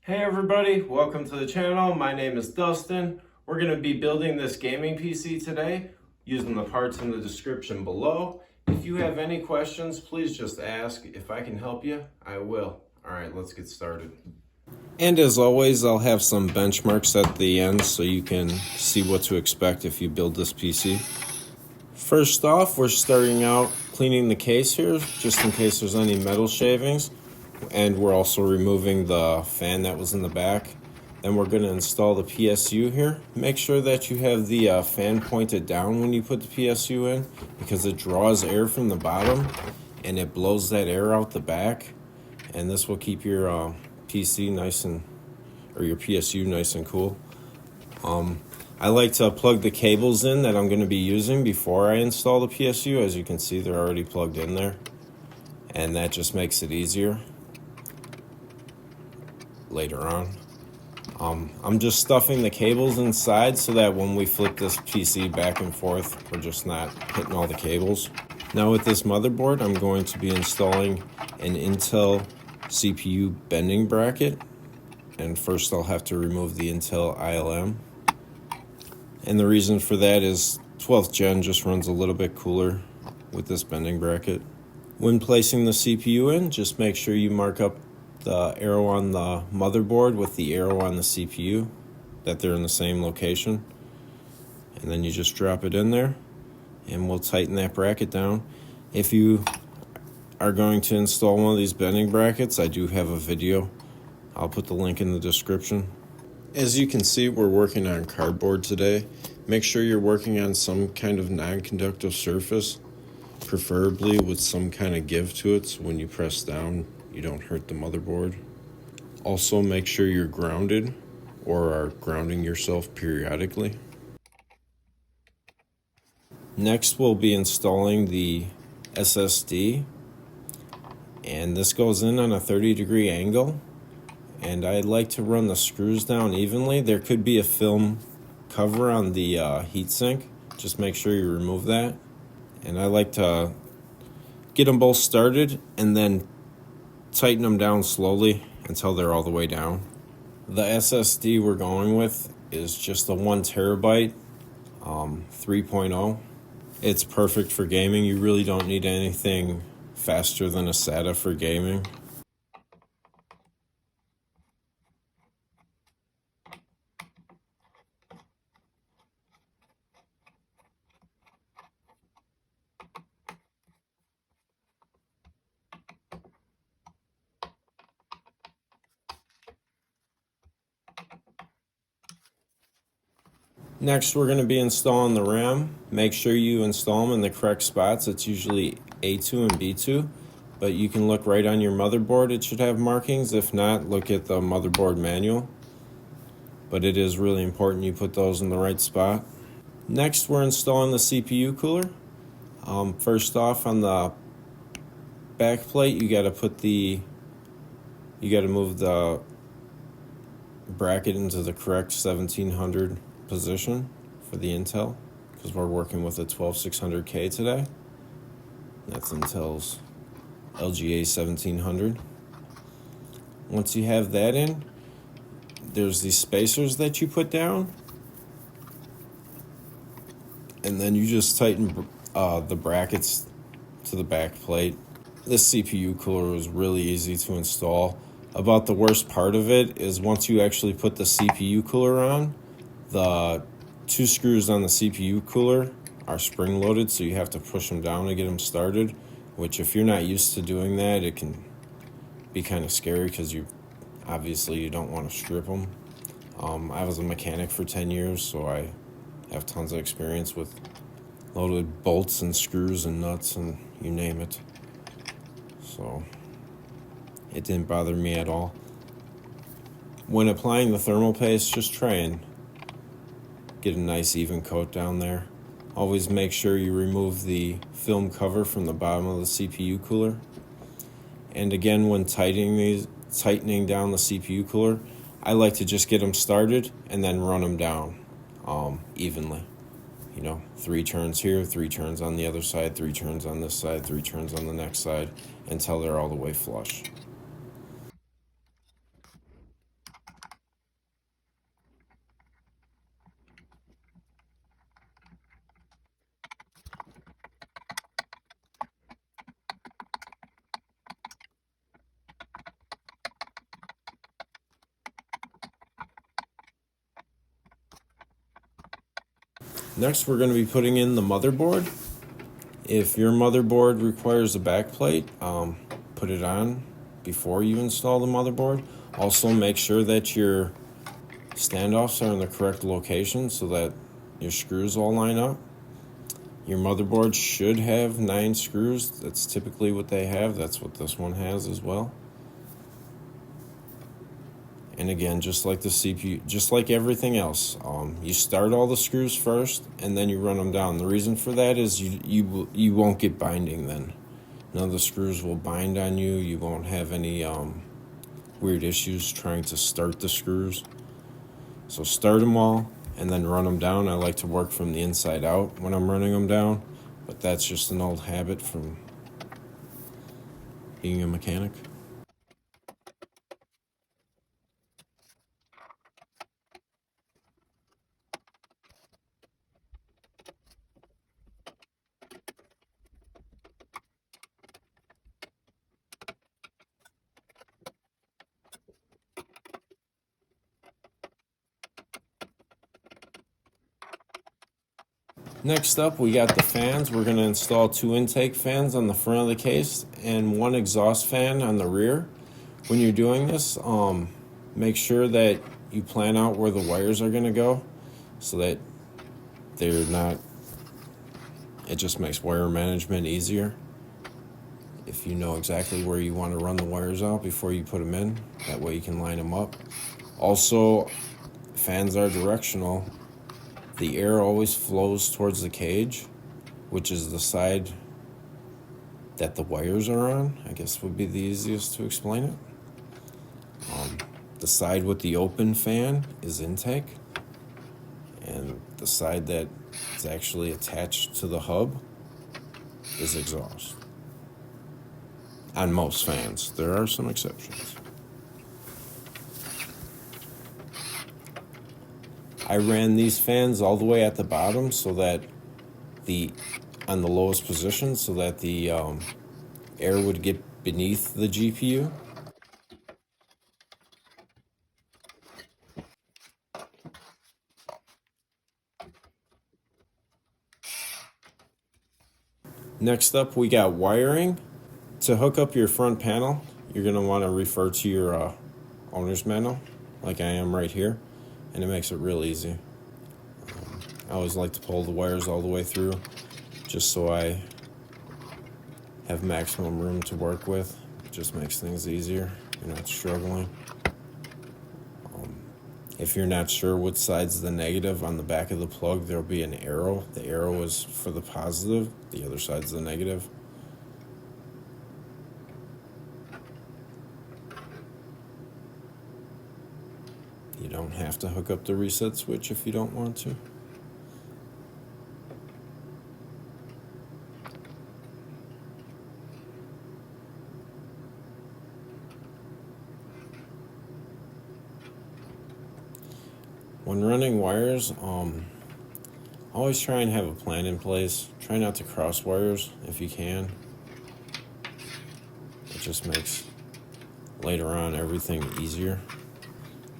Hey everybody, welcome to the channel. My name is Dustin. We're going to be building this gaming PC today using the parts in the description below. If you have any questions, please just ask. If I can help you, I will. Alright, let's get started. And as always, I'll have some benchmarks at the end so you can see what to expect if you build this PC. First off, we're starting out cleaning the case here, just in case there's any metal shavings. And we're also removing the fan that was in the back. Then we're going to install the PSU here. Make sure that you have the fan pointed down when you put the PSU in, because it draws air from the bottom and it blows that air out the back. And this will keep your PC nice and, or your PSU nice and cool. I like to plug the cables in that I'm going to be using before I install the PSU. As you can see, they're already plugged in there, and that just makes it easier later on. I'm just stuffing the cables inside so that when we flip this PC back and forth, we're just not hitting all the cables. Now with this motherboard, I'm going to be installing an Intel CPU bending bracket, and first I'll have to remove the Intel ILM. And the reason for that is 12th gen just runs a little bit cooler with this bending bracket. When placing the CPU in, just make sure you mark up the arrow on the motherboard with the arrow on the CPU, that they're in the same location. And then you just drop it in there, and we'll tighten that bracket down. If you are going to install one of these bending brackets, I do have a video. I'll put the link in the description. As you can see, we're working on cardboard today. Make sure you're working on some kind of non-conductive surface, preferably with some kind of give to it, so when you press down, you don't hurt the motherboard. Also, make sure you're grounded or are grounding yourself periodically. Next, we'll be installing the SSD, and this goes in on a 30-degree angle, and I like to run the screws down evenly. There could be a film cover on the heatsink. Just make sure you remove that. And I like to get them both started and then tighten them down slowly until they're all the way down. The SSD we're going with is just a 1 terabyte 3.0. It's perfect for gaming. You really don't need anything faster than a SATA for gaming. Next, we're going to be installing the RAM. Make sure you install them in the correct spots. It's usually A2 and B2, but you can look right on your motherboard. It should have markings. If not, look at the motherboard manual. But it is really important you put those in the right spot. Next, we're installing the CPU cooler. First off, on the back plate, you got to move the bracket into the correct 1700 position for the Intel, because we're working with a 12600K today. That's Intel's LGA 1700. Once you have that in, there's these spacers that you put down, and then you just tighten the brackets to the back plate. This CPU cooler was really easy to install. About the worst part of it is once you actually put the CPU cooler on, the 2 screws on the CPU cooler are spring-loaded, so you have to push them down to get them started, which if you're not used to doing that, it can be kind of scary because you don't want to strip them. I was a mechanic for 10 years, so I have tons of experience with loaded bolts and screws and nuts and you name it. So it didn't bother me at all. When applying the thermal paste, just try and get a nice even coat down there. Always make sure you remove the film cover from the bottom of the CPU cooler. And again, when tightening down the CPU cooler, I like to just get them started and then run them down evenly. 3 turns here, 3 turns on the other side, 3 turns on this side, 3 turns on the next side, until they're all the way flush. Next, we're going to be putting in the motherboard. If your motherboard requires a backplate, put it on before you install the motherboard. Also, make sure that your standoffs are in the correct location so that your screws all line up. Your motherboard should have 9 screws. That's typically what they have. That's what this one has as well. And again, just like the CPU, just like everything else, you start all the screws first and then you run them down. The reason for that is you won't get binding then. None of the screws will bind on you. You won't have any weird issues trying to start the screws. So start them all and then run them down. I like to work from the inside out when I'm running them down, but that's just an old habit from being a mechanic. Next up, we got the fans. We're going to install 2 intake fans on the front of the case and 1 exhaust fan on the rear. When you're doing this, make sure that you plan out where the wires are going to go so that they're not, it just makes wire management easier. If you know exactly where you want to run the wires out before you put them in, that way you can line them up. Also, fans are directional. The air always flows towards the cage, which is the side that the wires are on, I guess would be the easiest to explain it. The side with the open fan is intake, and the side that is actually attached to the hub is exhaust. On most fans, there are some exceptions. I ran these fans all the way at the bottom so that on the lowest position so that the air would get beneath the GPU. Next up, we got wiring. To hook up your front panel, you're going to want to refer to your owner's manual, like I am right here, and it makes it real easy. I always like to pull the wires all the way through, just so I have maximum room to work with. It just makes things easier. You're not struggling. If you're not sure which side's the negative, on the back of the plug there'll be an arrow. The arrow is for the positive, the other side's the negative. You don't have to hook up the reset switch if you don't want to. When running wires, always try and have a plan in place. Try not to cross wires if you can. It just makes later on everything easier.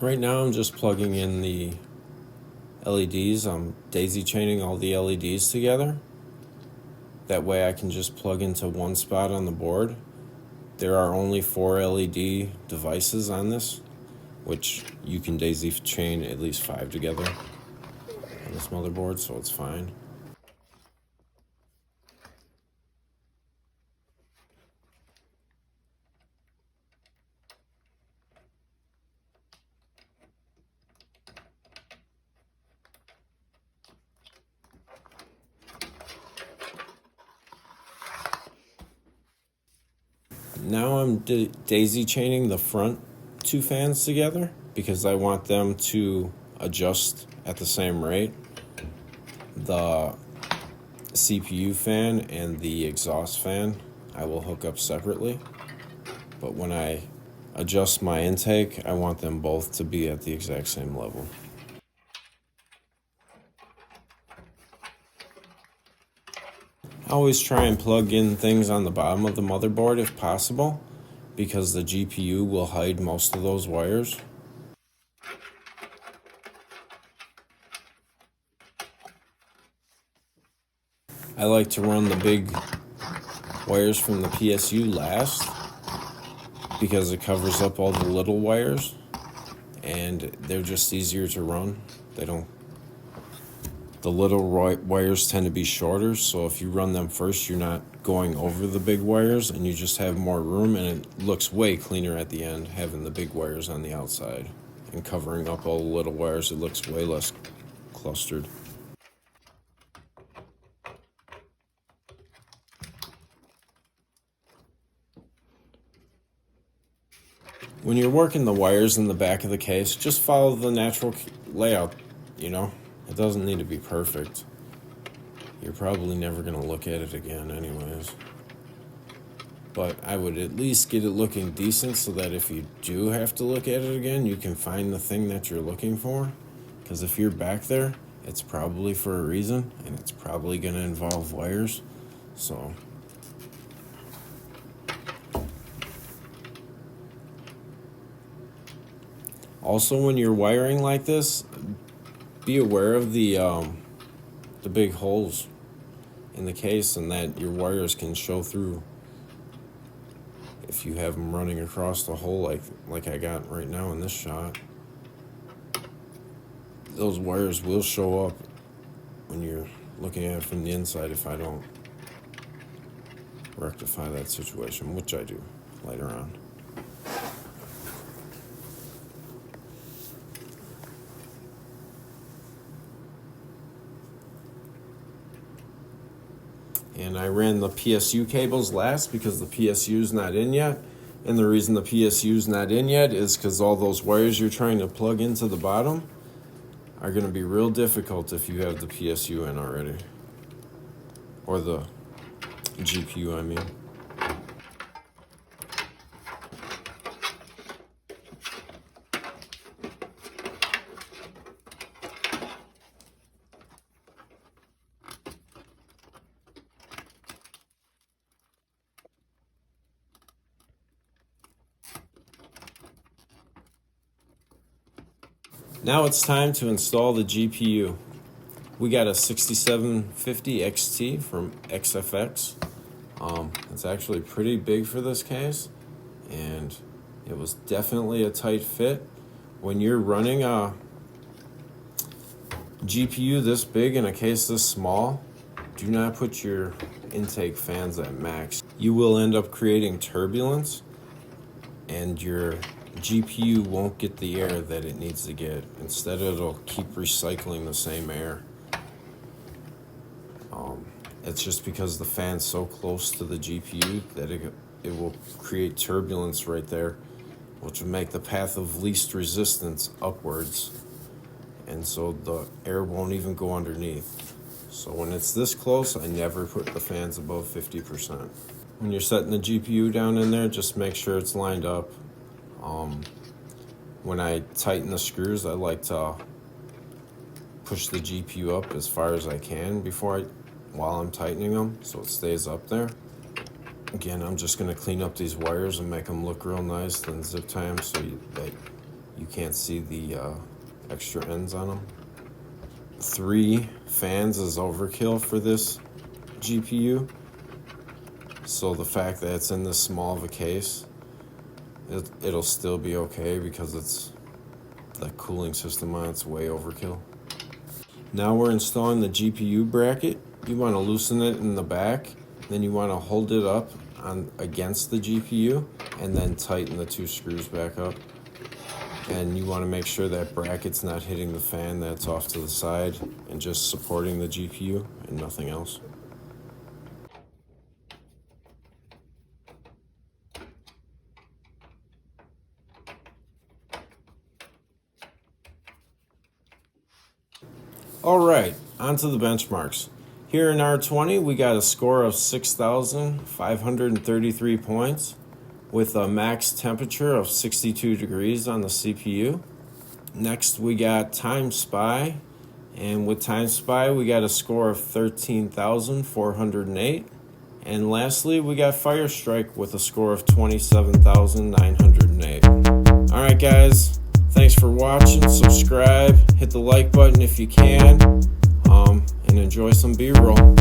Right now I'm just plugging in the LEDs. I'm daisy chaining all the LEDs together. That way I can just plug into one spot on the board. There are only 4 LED devices on this, which you can daisy chain at least 5 together on this motherboard, so it's fine. Now I'm daisy chaining the front 2 fans together because I want them to adjust at the same rate. The CPU fan and the exhaust fan I will hook up separately, but when I adjust my intake, I want them both to be at the exact same level. I always try and plug in things on the bottom of the motherboard if possible, because the GPU will hide most of those wires. I like to run the big wires from the PSU last because it covers up all the little wires and they're just easier to run. The little wires tend to be shorter, so if you run them first, you're not going over the big wires and you just have more room, and it looks way cleaner at the end having the big wires on the outside and covering up all the little wires. It looks way less clustered. When you're working the wires in the back of the case, just follow the natural layout, you know? It doesn't need to be perfect. You're probably never going to look at it again anyways. But I would at least get it looking decent so that if you do have to look at it again, you can find the thing that you're looking for. Because if you're back there, it's probably for a reason, and it's probably going to involve wires. So also, when you're wiring like this, be aware of the big holes in the case, and that your wires can show through if you have them running across the hole like I got right now in this shot. Those wires will show up when you're looking at it from the inside if I don't rectify that situation, which I do later on. And I ran the PSU cables last because the PSU's not in yet. And the reason the PSU's not in yet is because all those wires you're trying to plug into the bottom are going to be real difficult if you have the PSU in already. Or the GPU, I mean. Now it's time to install the GPU. We got a 6750 XT from XFX. It's actually pretty big for this case, and it was definitely a tight fit. When you're running a GPU this big in a case this small, do not put your intake fans at max. You will end up creating turbulence, and your GPU won't get the air that it needs to get. Instead, it'll keep recycling the same air. It's just because the fan's so close to the GPU that it will create turbulence right there, which will make the path of least resistance upwards, and so the air won't even go underneath. So when it's this close, I never put the fans above 50%. When you're setting the GPU down in there, just make sure it's lined up. When I tighten the screws, I like to push the GPU up as far as I can while I'm tightening them, so it stays up there. Again, I'm just going to clean up these wires and make them look real nice, then zip tie them so that you can't see the extra ends on them. 3 fans is overkill for this GPU, so the fact that it's in this small of a case, it'll still be okay because it's the cooling system on its way overkill. Now we're installing the GPU bracket. You want to loosen it in the back, then you want to hold it up against the GPU and then tighten the 2 screws back up. And you want to make sure that bracket's not hitting the fan that's off to the side and just supporting the GPU and nothing else. Alright, on to the benchmarks. Here in R20, we got a score of 6,533 points with a max temperature of 62 degrees on the CPU. Next, we got Time Spy, and with Time Spy, we got a score of 13,408. And lastly, we got Firestrike with a score of 27,908. Alright guys, thanks for watching. Subscribe, hit the like button if you can, and enjoy some B-roll.